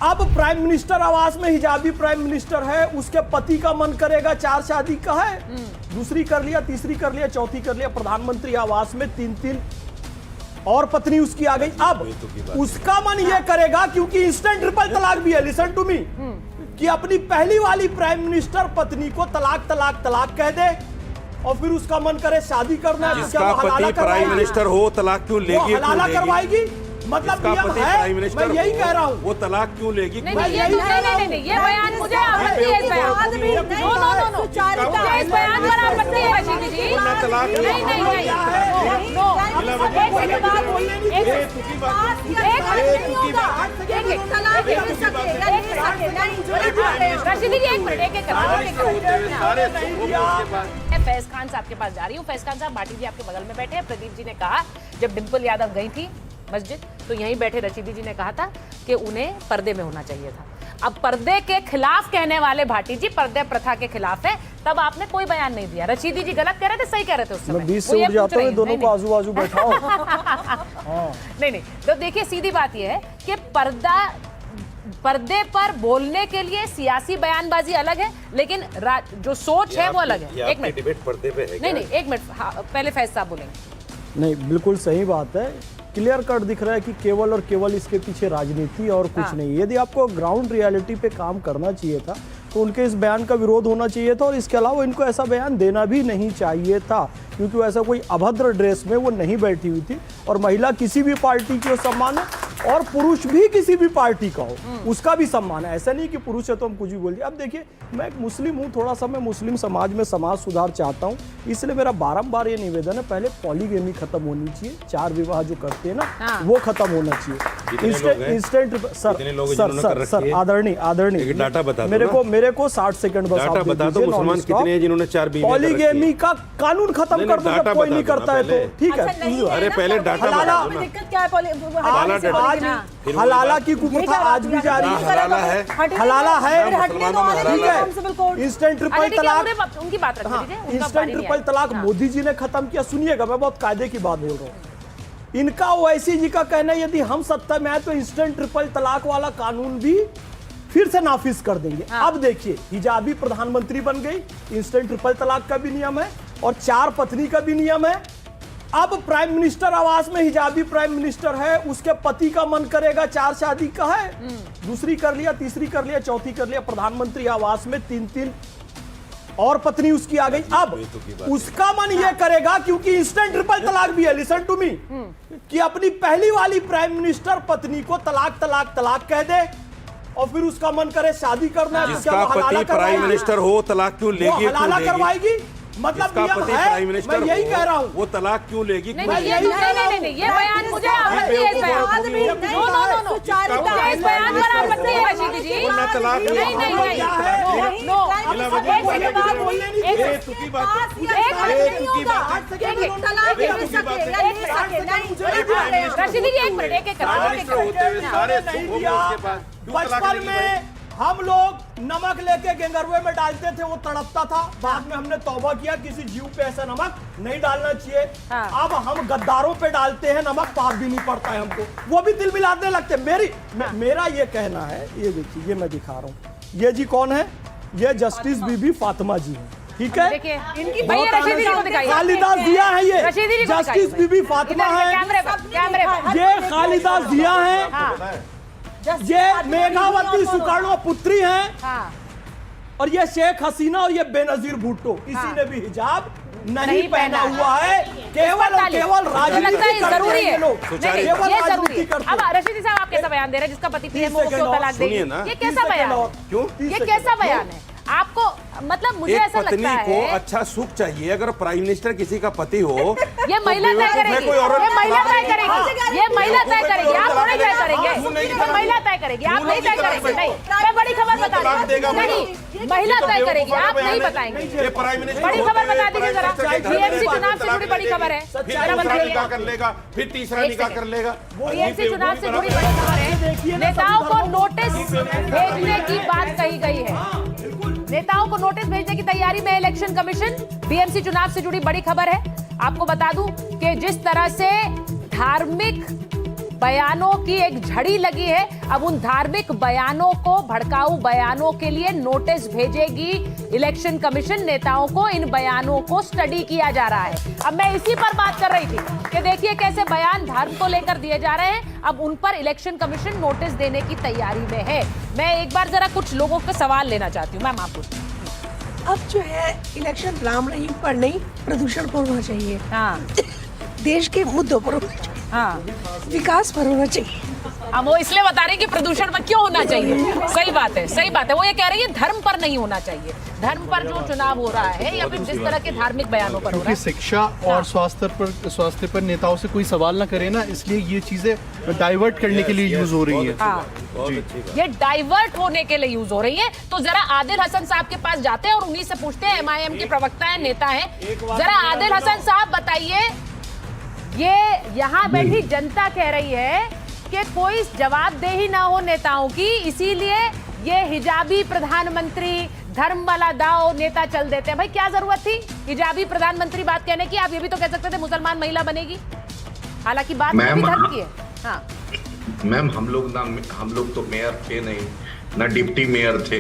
अब prime minister आवास में हिजाबी प्राइम मिनिस्टर है, उसके पति का मन करेगा 4 शादी का है, दूसरी कर लिया, तीसरी कर लिया, चौथी कर लिया। प्रधानमंत्री आवास में 3-3 और पत्नी उसकी आ गई। अब उसका मन यह करेगा, क्योंकि इंस्टेंट ट्रिपल तलाक भी है, लिसन टू मी, कि अपनी पहली वाली प्राइम मिनिस्टर पत्नी को तलाक तलाक तलाक कह दे और फिर उसका मन करे शादी करना है। जिसका पति प्राइम मिनिस्टर हो तलाक क्यों लेगी? हलाला करवाएगी। मतलब प्राइम मिनिस्टर, मैं यही कह रहा हूँ, वो तलाक क्यों लेगी? नहीं, ये बयान मुझे आपत्ति है। इस बयान पर आपत्ति है रशीदी जी। रशीदी जी, एक मिनट, फैज खान साहब के पास जा रही हूँ। फैज खान साहब, भाटी जी आपके बगल में बैठे हैं। प्रदीप जी ने कहा जब डिंपल यादव गई थी मस्जिद तो यहीं बैठे रशीदी जी ने कहा था कि उन्हें पर्दे में होना चाहिए था। अब पर्दे के खिलाफ कहने वाले भाटी जी पर्दे प्रथा के खिलाफ है, तब आपने कोई बयान नहीं दिया। रशीदी जी गलत कह रहे थे, सही कह रहे थे उस समय? मैं 20 से उठ जाता हूं, दोनों को आजू बाजू बैठाओ। नहीं, तो देखिए सीधी बात यह है कि पर्दे पर बोलने के लिए सियासी बयानबाजी अलग है, लेकिन जो सोच है वो अलग है। एक मिनट, डिबेट पर्दे पे है। नहीं, एक मिनट, पहले फैज साहब बोलेंगे। नहीं, बिल्कुल सही बात है। क्लियर कट दिख रहा है कि केवल और केवल इसके पीछे राजनीति और कुछ नहीं। यदि आपको ग्राउंड रियलिटी पे काम करना चाहिए था तो उनके इस बयान का विरोध होना चाहिए था, और इसके अलावा इनको ऐसा बयान देना भी नहीं चाहिए था, क्योंकि वैसा कोई अभद्र ड्रेस में वो नहीं बैठी हुई थी। और महिला किसी भी पार्टी की सम्मान है और पुरुष भी किसी भी पार्टी का हो उसका भी सम्मान है। ऐसा नहीं कि पुरुष है तो हम कुछ भी बोल दिए। अब देखिए, मैं एक मुस्लिम हूँ, थोड़ा सा मैं मुस्लिम समाज में समाज सुधार चाहता हूँ, इसलिए मेरा बारंबार ये निवेदन है, पहले पॉलीगेमी खत्म होनी चाहिए। 4 विवाह जो करते हैं ना, वो खत्म होना चाहिए। इंस्टेंट सर आदरणीय डाटा बता, मेरे को 60 सेकंड बस डाटा बता दो। मुसलमान कितने हैं जिन्होंने 4 बीवियां? पॉलीगेमी का कानून खत्म कर दो, जब कोई नहीं करता है तो ठीक है। अरे पहले डाटा हलाला की कुप्रथा आज भी जारी है। हलाला है, ठीक है। इंस्टेंट ट्रिपल तलाक, उनकी बात रख लीजिए। इंस्टेंट ट्रिपल तलाक मोदी जी ने खत्म किया। सुनिएगा, मैं बहुत कायदे की बात बोल रहा हूँ। इनका ओवैसी जी का कहना है यदि हम सत्ता में आए तो इंस्टेंट ट्रिपल तलाक वाला कानून भी फिर से नाफिज कर देंगे। अब देखिए, हिजाबी प्रधानमंत्री बन गई, इंस्टेंट ट्रिपल तलाक का भी नियम है और 4 पत्नी का भी नियम है। अब प्राइम मिनिस्टर आवास में हिजाबी प्राइम मिनिस्टर है, उसके पति का मन करेगा 4 शादी का है, दूसरी कर लिया, तीसरी कर लिया, चौथी कर लिया। प्रधानमंत्री आवास में 3-3 और पत्नी उसकी आ गई। अब उसका मन यह करेगा, क्योंकि इंस्टेंट ट्रिपल तलाक भी है, लिसन टू मी, कि अपनी पहली वाली प्राइम मिनिस्टर पत्नी को तलाक तलाक तलाक कह दे और फिर उसका मन करे शादी करना है। जिसका पति प्राइम मिनिस्टर हो तलाक क्यों लेगी? हलाला करवाएगी। मतलब प्राइम मिनिस्टर, मैं यही कह रहा हूँ, वो तलाक क्यों लेगी? नहीं, ये बयान मुझे आपत्ति है। इस बयान पर आपत्ति है रशीदी जी। रशीदी जी, एक मिनट, बचपन में हम लोग नमक लेके गेंगरवे में डालते थे, वो तड़पता था। बाद में हमने तौबा किया, किसी जीव पे ऐसा नमक नहीं डालना चाहिए। अब हम गद्दारों पे डालते हैं नमक, पाप भी नहीं पड़ता है हमको, वो भी दिल मिलाने लगते। मेरा ये कहना है, ये देखिए, ये मैं दिखा रहा हूँ, ये जी कौन है? ये जस्टिस बीबी फातिमा जी है, ठीक है। खालिदा जिया है, ये जस्टिस बीबी फातिमा है, ये खालिदा जिया है, ये मेघावती सुकर्णो पुत्री हैं, और ये शेख हसीना और ये बेनजीर भुट्टो, इसी ने भी हिजाब नहीं पहना हुआ है। केवल और केवल राजनीति जरूरी है, ये जरूरी करते। अब रशीदी साहब, आप कैसा बयान दे रहे हैं? जिसका पति पीएम हो उसको तलाक देगी, ये कैसा बयान है? क्यों? ये कैसा बयान है? आपको मतलब मुझे ऐसा लगता है पत्नी को अच्छा सुख चाहिए। अगर प्राइम मिनिस्टर किसी का पति हो, ये महिला तय करेगी, ये महिला तय करेगी, ये महिला तय करेगी, आप थोड़ी तय करेंगे, ये महिला तय करेगी, आप नहीं तय करेंगे। नहीं, मैं बड़ी खबर बता दूं, नहीं, महिला तय करेगी, आप नहीं बताएंगे। बड़ी खबर बता दीजिए जरा, बीएमसी चुनाव से जुड़ी बड़ी खबर है, निकाह कर लेगा, फिर तीसरा निकाह कर लेगा। बीएमसी चुनाव से जुड़ी बड़ी खबर है, नेताओं को नोटिस भेजने की बात कही गई है। नेताओं को नोटिस भेजने की तैयारी में इलेक्शन कमीशन। बीएमसी चुनाव से जुड़ी बड़ी खबर है। आपको बता दूं कि जिस तरह से धार्मिक बयानों की एक झड़ी लगी है। अब उन धार्मिक बयानों को, भड़काऊ बयानों के लिए नोटिस भेजेगी इलेक्शन कमीशन। नेताओं को इन बयानों को स्टडी किया जा रहा है। अब मैं इसी पर बात कर रही थी कि देखिए कैसे बयान धर्म को लेकर दिए जा रहे हैं। अब उन पर इलेक्शन कमीशन नोटिस देने की तैयारी में है। मैं एक बार जरा कुछ लोगों का सवाल लेना चाहती हूँ। मैम आप पूछिए। अब जो है इलेक्शन राम रहीम पर नहीं, प्रदूषण पर होना चाहिए। हाँ देश के मुद्दों पर होना चाहिए, हाँ, विकास पर होना चाहिए। अब वो इसलिए बता रही कि प्रदूषण में क्यों होना चाहिए। सही बात है, सही बात है। वो ये कह रही है धर्म पर नहीं होना चाहिए। धर्म पर जो चुनाव हो रहा है या फिर जिस तरह के धार्मिक बयानों पर हो रहा है। शिक्षा और स्वास्थ्य पर नेताओं से कोई सवाल ना करे ना, इसलिए ये चीजें डाइवर्ट करने के लिए यूज हो रही है। हाँ, ये डाइवर्ट होने के लिए यूज हो रही है। तो जरा आदिल हसन साहब के पास जाते हैं और उन्हीं से पूछते हैं। MIM के प्रवक्ता है, नेता है। जरा आदिल हसन साहब बताइए, ये यहाँ बैठी जनता कह रही है कि कोई जवाबदेही ना हो नेताओं की, इसीलिए ये हिजाबी प्रधानमंत्री, धर्म वाला दाव नेता चल देते हैं। भाई क्या जरूरत थी हिजाबी प्रधानमंत्री बात कहने की? आप ये भी तो कह सकते थे मुसलमान महिला बनेगी। हालांकि बात भी धर्म की है। हाँ मैम, हम लोग तो मेयर थे नहीं, ना डिप्टी मेयर थे,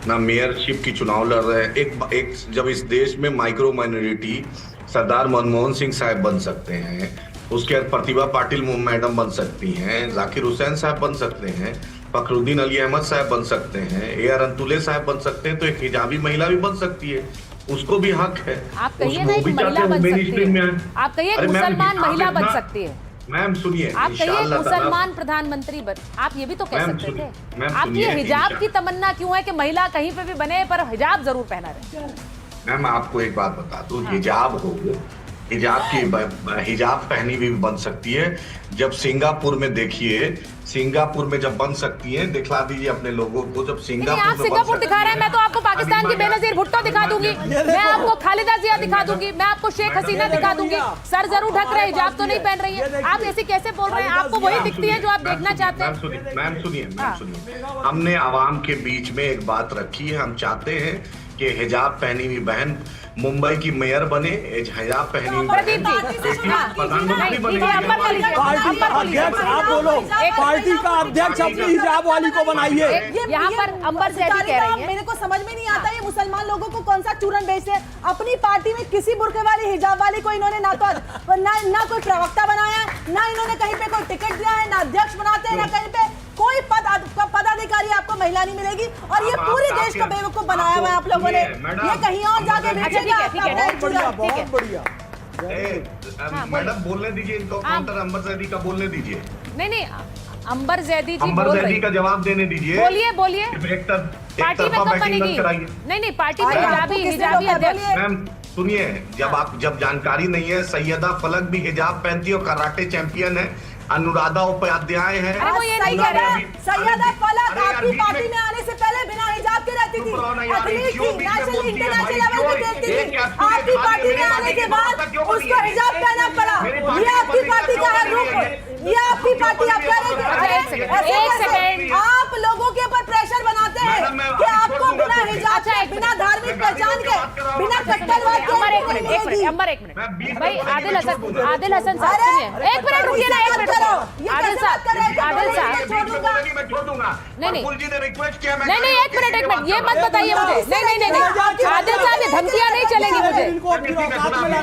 ना मेयरशिप की चुनाव लड़ रहे हैं। एक जब इस देश में माइक्रो माइनॉरिटी सरदार मनमोहन सिंह साहब बन सकते हैं, उसके बाद प्रतिभा पाटिल मैडम बन सकती हैं, जाकिर हुसैन साहब बन सकते हैं, फखरुद्दीन अली अहमद साहब बन सकते हैं, AR अंतुले साहब बन सकते हैं, तो एक हिजाबी महिला भी बन सकती है। उसको भी हक है। आप कहिए ना एक महिला बन सकती है। आप कहिए मुसलमान महिला बन सकती है। मैम सुनिए, आप कहिए मुसलमान प्रधानमंत्री बन, आप ये भी तो कह सकते थे। आपकी हिजाब की तमन्ना क्यों है कि महिला कहीं पे भी बने पर हिजाब जरूर पहना रहे? मैम आपको एक बात बता दूं, हिजाब पहनी भी बन सकती है। जब सिंगापुर में देखिए, सिंगापुर में जब बन सकती है, दिखला दीजिए अपने लोगों को। जब सिंगापुर आप सिंगापुर दिखा रहे हैं, मैं तो आपको पाकिस्तान की बेनजीर भुट्टो दिखा दूंगी, मैं आपको खालिदा जिया दिखा दूंगी, मैं आपको शेख हसीना दिखा दूंगी। सर जरूर ढक रहे, हिजाब तो नहीं पहन रही है। आप ऐसे कैसे बोल रहे हैं? आपको वही दिखती है जो आप देखना चाहते हैं। मैम सुनिए, हमने आवाम के बीच में एक बात रखी है। हम चाहते हैं कि हिजाब पहनी हुई बहन मुंबई की मेयर बने, हिजाब पहनी हुई प्रधानमंत्री बने। पार्टी का अध्यक्ष आप बोलो, पार्टी का अध्यक्ष अपनी हिजाब वाली को बनाइए। यहाँ पर अंबर ज़ैदी कह रही है, मेरे को समझ में नहीं आता ये मुसलमान लोगों को कौन सा चूरन बेचते हैं। अपनी पार्टी में किसी बुर्के वाली हिजाब वाली को इन्होंने ना कोई प्रवक्ता बनाया, ना इन्होंने कहीं पे कोई टिकट दिया है, ना अध्यक्ष बनाते हैं, ना कहीं पे कोई पदाधिकारी आपको महिला नहीं मिलेगी। और ये पूरे देश को बेवकूफ बनाया हुआ है आप लोगों ने। ये कहीं और जाके बहुत बढ़िया। मैडम बोलने दीजिए इनको, काउंटर अंबर ज़ैदी का बोलने दीजिए। नहीं, अंबर ज़ैदी जी अंबर ज़ैदी का जवाब देने दीजिए। बोलिए। पार्टी में कब बनेगी? नहीं, पार्टी में हिजाबी अध्यक्ष। मैम सुनिए, जब जानकारी नहीं है, सैयदा फलक भी हिजाब पहनती है और कराटे चैंपियन है। अनुराधा उपाध्याय है। वो ये नहीं कह रहा। सैयदा फलक आपकी पार्टी में आने से पहले बिना हिजाब के रहती थी, एथलीट थी, नेशनल इंटरनेशनल लेवल पे खेलती थी। आपकी पार्टी में आने के बाद उसको हिजाब पहनना पड़ा। ये आपकी पार्टी का है रुख, ये आपकी पार्टी। आप कह रहे हैं आप लोगों के ऊपर प्रेशर बनाते हैं कि आपको बिना हिजाब के, बिना धार्मिक पहचान के, बिना कट्टरवाद के। अंबर एक मिनट भाई, आदिल हसन साहब सुनिए, एक मिनट रुकिए ना, एक मिनट। आदिल साहब नहीं, एक मिनट, ये मत बताइए मुझे। नहीं, आदिल साहब ये धमकियां नहीं चलेंगी मुझे,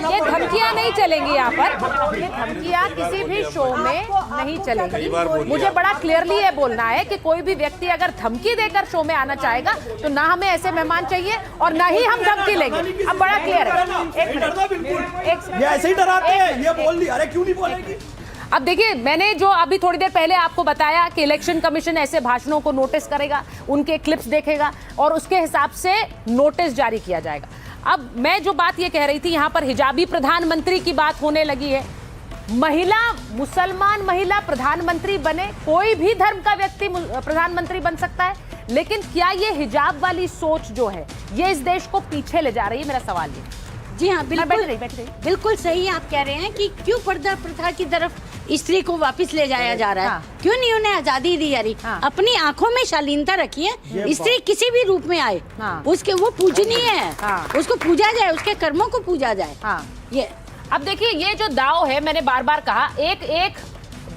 ये धमकियां नहीं चलेंगी यहाँ पर। ये धमकियां किसी भी शो में नहीं चलेगी। मुझे बड़ा क्लियरली ये बोलना है कि कोई भी व्यक्ति अगर धमकी देकर शो में आना चाहेगा तो ना हमें ऐसे मेहमान चाहिए और ना ही हम धमकी लेंगे। अब बड़ा क्लियर है। एक मिनट, ऐसे ही डराते हैं, ये बोल दी, अरे क्यों नहीं बोलेगी? अब देखिए, मैंने जो अभी थोड़ी देर पहले आपको बताया कि इलेक्शन कमीशन ऐसे भाषणों को नोटिस करेगा, उनके क्लिप्स देखेगा और उसके हिसाब से नोटिस जारी किया जाएगा। अब मैं जो बात ये कह रही थी, यहाँ पर हिजाबी प्रधानमंत्री की बात होने लगी है। मुसलमान महिला प्रधानमंत्री बने, कोई भी धर्म का व्यक्ति प्रधानमंत्री बन सकता है, लेकिन क्या ये हिजाब वाली सोच जो है ये इस देश को पीछे ले जा रही है? मेरा सवाल ये। जी हाँ, बिल्कुल सही आप कह रहे हैं कि क्यों पर्दा प्रथा की तरफ स्त्री को वापस ले जाया जा रहा है। हाँ। क्यों नहीं उन्हें आजादी दी जा रही? हाँ। अपनी आंखों में शालीनता रखिए। स्त्री किसी भी रूप में आए, हाँ। उसके वो पूजनीय है, हाँ। उसको पूजा जाए, उसके कर्मों को पूजा जाए। हाँ। ये अब देखिए, ये जो दाव है, मैंने बार बार कहा, एक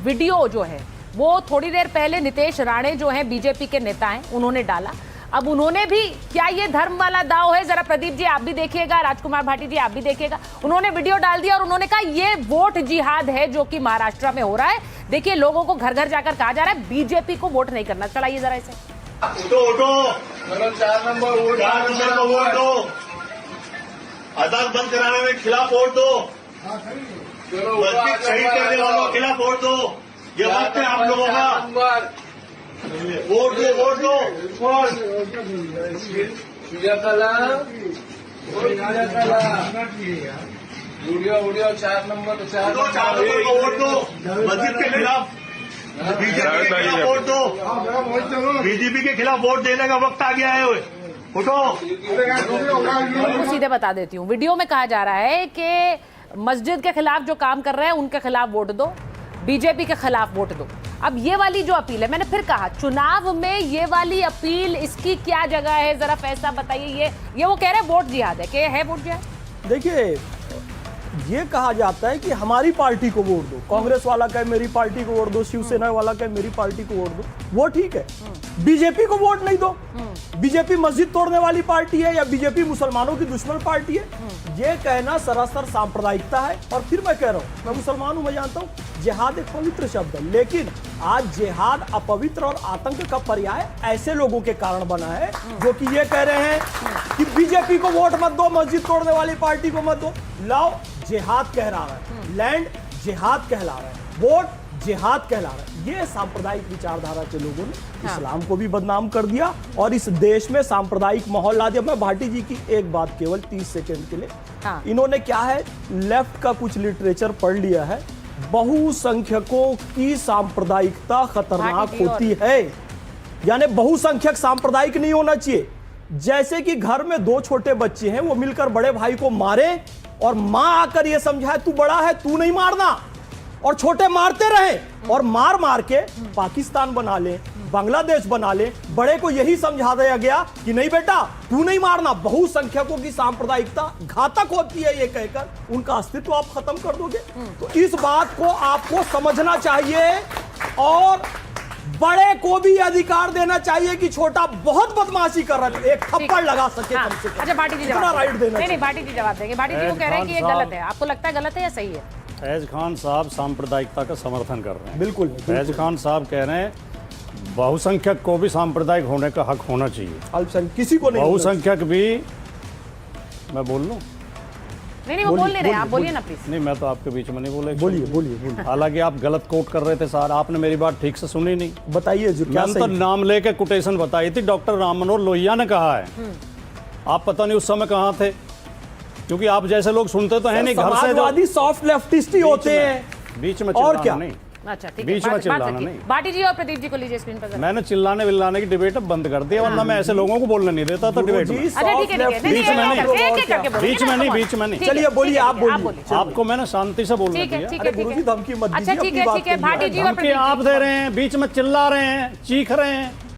वीडियो जो है वो थोड़ी देर पहले नितेश राणे जो हैं बीजेपी के नेता हैं, उन्होंने डाला। अब उन्होंने भी, क्या ये धर्म वाला दाव है? जरा प्रदीप जी आप भी देखिएगा, राजकुमार भाटी जी आप भी देखिएगा। उन्होंने वीडियो डाल दिया और उन्होंने कहा ये वोट जिहाद है जो कि महाराष्ट्र में हो रहा है। देखिए, लोगों को घर घर जाकर कहा जा रहा है बीजेपी को वोट नहीं करना। चलाइए जरा इसे। उठो 4 नंबर को वोट दो, आजाद बंद कराने के खिलाफ वोट दो, मस्जिद शहीद करने वालों के खिलाफ वोट दो। ये वक्त है आप लोगों का, वोट दो, वोट दो। वीडियो 4 नंबर को वोट दो, मस्जिद के खिलाफ, बीजेपी के खिलाफ वोट दो, बीजेपी के खिलाफ वोट देने का वक्त आ गया है। उठो। सीधे बता देती हूँ, वीडियो में कहा जा रहा है कि मस्जिद के खिलाफ जो काम कर रहे हैं उनके खिलाफ वोट दो, बीजेपी के खिलाफ वोट दो। अब ये वाली जो अपील है, मैंने फिर कहा चुनाव में ये वाली अपील, इसकी क्या जगह है? जरा फैसला बताइए। ये वो कह रहे हैं वोट जिहाद है, क्या है वोट जिहाद? देखिए, ये कहा जाता है कि हमारी पार्टी को वोट दो, कांग्रेस वाला कहे मेरी पार्टी को वोट दो, शिवसेना वाला कहे मेरी पार्टी को वोट दो, वो ठीक है। बीजेपी को वोट नहीं दो। बीजेपी मस्जिद तोड़ने वाली पार्टी है या बीजेपी मुसलमानों की दुश्मन पार्टी है, ये कहना सरासर सांप्रदायिकता है। और फिर मैं कह रहा हूं, मैं मुसलमान हूं, मैं जानता हूं जिहाद एक पवित्र शब्द है, लेकिन आज जिहाद अपवित्र और आतंक का पर्याय ऐसे लोगों के कारण बना है जो कि ये कह रहे हैं कि बीजेपी को वोट मत दो, मस्जिद तोड़ने वाली पार्टी को मत दो। लाओ, जिहाद कह रहा है, लैंड जिहाद कहला रहा है, वोट जिहाद कहला रहा है। ये सांप्रदायिक विचारधारा के लोगों ने इस्लाम को भी बदनाम कर दिया और इस देश में सांप्रदायिक माहौल ला दिया। मैं भाटी जी की एक बात केवल 30 सेकंड के लिए, इन्होंने क्या है, लेफ्ट का कुछ लिटरेचर पढ़ लिया है, बहुसंख्यकों की सांप्रदायिकता खतरनाक होती है, यानी बहुसंख्यक सांप्रदायिक नहीं होना चाहिए। जैसे कि घर में 2 छोटे बच्चे हैं, वो मिलकर बड़े भाई को मारे और मां आकर ये समझाए तू बड़ा है तू नहीं मारना, और छोटे मारते रहे और मार मार के पाकिस्तान बना ले, बांग्लादेश बना ले। बड़े को यही समझा दिया गया कि नहीं बेटा तू नहीं मारना। बहुसंख्यकों की सांप्रदायिकता घातक होती है, ये कहकर उनका अस्तित्व आप खत्म कर दोगे। तो इस बात को आपको समझना चाहिए और बड़े को भी अधिकार देना चाहिए कि छोटा बहुत बदमाशी कर रहा है एक थप्पड़ लगा सके। हाँ। कम से कम अच्छा, भाटी जी इतना जवाब राइट देना नहीं, भाटी जी जवाब देंगे। भाटी जी वो कह रहे हैं कि ये गलत है, आपको लगता है गलत है या सही है? फैज खान साहब सांप्रदायिकता का समर्थन कर रहे हैं। बिल्कुल। फैज खान साहब कह रहे हैं बहुसंख्यक को भी सांप्रदायिक होने का हक होना चाहिए, अल्पसंख्यक किसी को नहीं। बहुसंख्यक भी, मैं बोल लूं? नहीं, वो बोल नहीं रहे, आप बोलिए ना प्लीज। नहीं, मैं तो आपके बीच में नहीं बोले। बोलिए। हालांकि आप गलत कोट कर रहे थे सर, आपने मेरी बात ठीक से सुनी नहीं। बताइए जो क्या मैंने तो नाम लेके कोटेशन बताई थी, डॉक्टर राम मनोहर लोहिया ने कहा है। आप पता नहीं उस समय कहाँ थे, क्योंकि आप जैसे लोग सुनते तो है नहीं, घर से समाजवादी सॉफ्ट लेफ्टिस्ट ही होते हैं। बीच में और क्या नहीं। अच्छा, ठीक है, बीच में चिल्लाना नहीं। भाटी जी और प्रदीप जी को लीजिए स्क्रीन पर। मैंने चिल्लाने विल्लाने की डिबेट अब बंद कर दिया, वरना मैं ऐसे लोगों को बोलने नहीं देता था डिबेट में। अच्छा, ठीक है, बीच में नहीं। चलिए बोलिए, आप बोलिए। आपको मैंने शांति से बोलने दिया। गुरुजी धमकी मत अच्छा, दीजिए, ठीक है, भाटी जी और धमकी आप दे रहे हैं, बीच में चिल्ला रहे हैं, चीख रहे हैं।